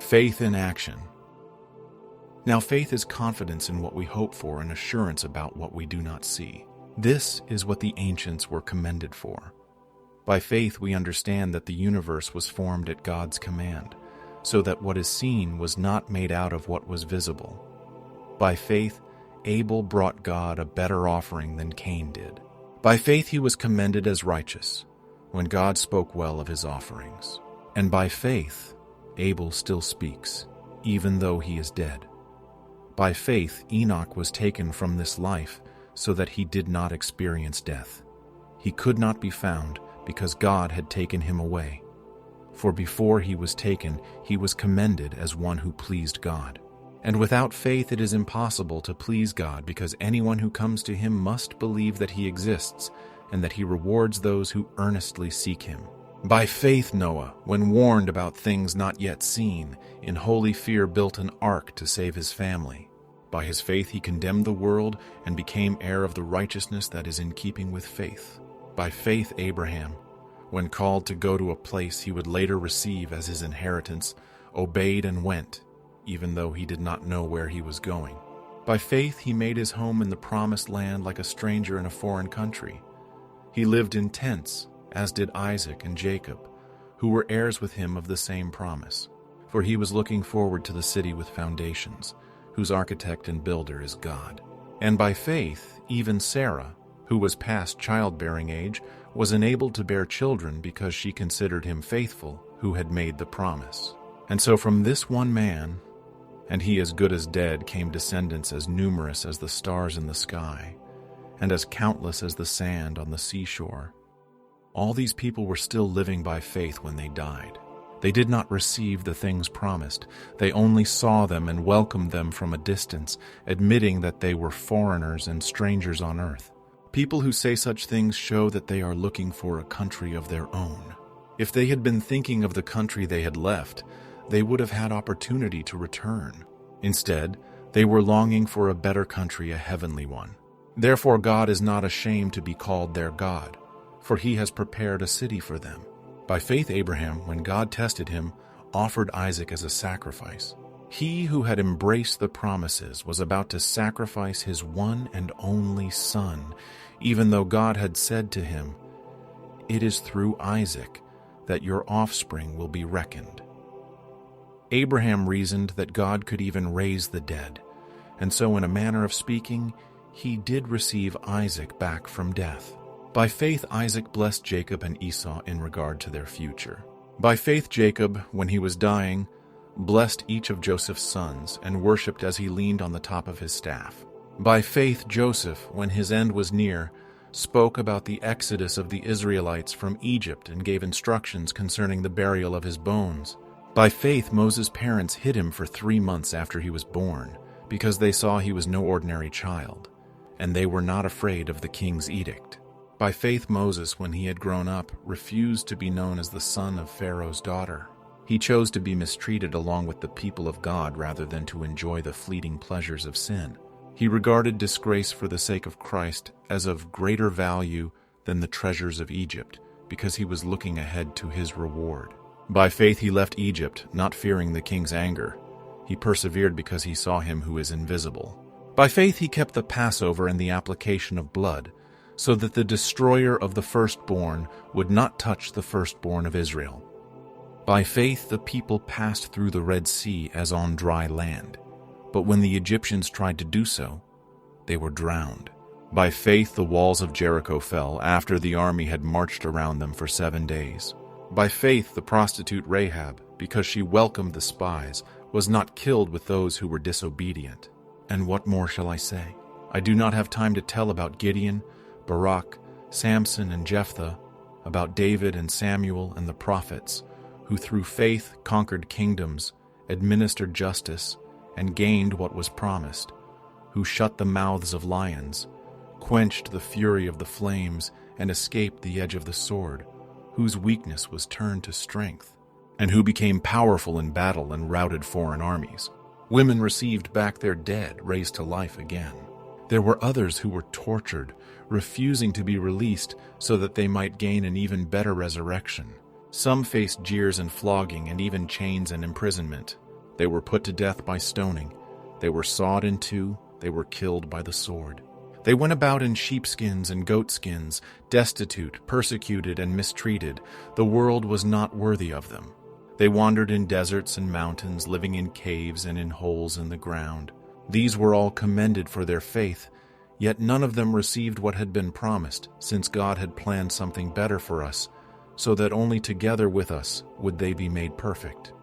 Faith in action. Now faith is confidence in what we hope for and assurance about what we do not see. This is what the ancients were commended for. By faith we understand that the universe was formed at God's command, so that what is seen was not made out of what was visible. By faith Abel brought God a better offering than Cain did. By faith he was commended as righteous, when God spoke well of his offerings. And by faith Abel still speaks, even though he is dead. By faith Enoch was taken from this life so that he did not experience death. He could not be found because God had taken him away. For before he was taken, he was commended as one who pleased God. And without faith it is impossible to please God, because anyone who comes to him must believe that he exists and that he rewards those who earnestly seek him. By faith Noah, when warned about things not yet seen, in holy fear built an ark to save his family. By his faith he condemned the world and became heir of the righteousness that is in keeping with faith. By faith Abraham, when called to go to a place he would later receive as his inheritance, obeyed and went, even though he did not know where he was going. By faith he made his home in the promised land like a stranger in a foreign country. He lived in tents, as did Isaac and Jacob, who were heirs with him of the same promise. For he was looking forward to the city with foundations, whose architect and builder is God. And by faith, even Sarah, who was past childbearing age, was enabled to bear children because she considered him faithful who had made the promise. And so from this one man, and he as good as dead, came descendants as numerous as the stars in the sky, and as countless as the sand on the seashore. All these people were still living by faith when they died. They did not receive the things promised. They only saw them and welcomed them from a distance, admitting that they were foreigners and strangers on earth. People who say such things show that they are looking for a country of their own. If they had been thinking of the country they had left, they would have had opportunity to return. Instead, they were longing for a better country, a heavenly one. Therefore God is not ashamed to be called their God, for he has prepared a city for them. By faith Abraham, when God tested him, offered Isaac as a sacrifice. He who had embraced the promises was about to sacrifice his one and only son, even though God had said to him, "It is through Isaac that your offspring will be reckoned." Abraham reasoned that God could even raise the dead, and so in a manner of speaking, he did receive Isaac back from death. By faith Isaac blessed Jacob and Esau in regard to their future. By faith Jacob, when he was dying, blessed each of Joseph's sons and worshipped as he leaned on the top of his staff. By faith Joseph, when his end was near, spoke about the exodus of the Israelites from Egypt and gave instructions concerning the burial of his bones. By faith Moses' parents hid him for 3 months after he was born, because they saw he was no ordinary child, and they were not afraid of the king's edict. By faith Moses, when he had grown up, refused to be known as the son of Pharaoh's daughter. He chose to be mistreated along with the people of God rather than to enjoy the fleeting pleasures of sin. He regarded disgrace for the sake of Christ as of greater value than the treasures of Egypt, because he was looking ahead to his reward. By faith he left Egypt, not fearing the king's anger. He persevered because he saw him who is invisible. By faith he kept the Passover and the application of blood, so that the destroyer of the firstborn would not touch the firstborn of Israel. By faith the people passed through the Red Sea as on dry land, but when the Egyptians tried to do so, they were drowned. By faith the walls of Jericho fell after the army had marched around them for 7 days. By faith the prostitute Rahab, because she welcomed the spies, was not killed with those who were disobedient. And what more shall I say? I do not have time to tell about Gideon, Barak, Samson, and Jephthah, about David and Samuel and the prophets, who through faith conquered kingdoms, administered justice, and gained what was promised, who shut the mouths of lions, quenched the fury of the flames, and escaped the edge of the sword, whose weakness was turned to strength, and who became powerful in battle and routed foreign armies. Women received back their dead, raised to life again. There were others who were tortured, refusing to be released so that they might gain an even better resurrection. Some faced jeers and flogging and even chains and imprisonment. They were put to death by stoning. They were sawed in two. They were killed by the sword. They went about in sheepskins and goatskins, destitute, persecuted, and mistreated. The world was not worthy of them. They wandered in deserts and mountains, living in caves and in holes in the ground. These were all commended for their faith, yet none of them received what had been promised, since God had planned something better for us, so that only together with us would they be made perfect.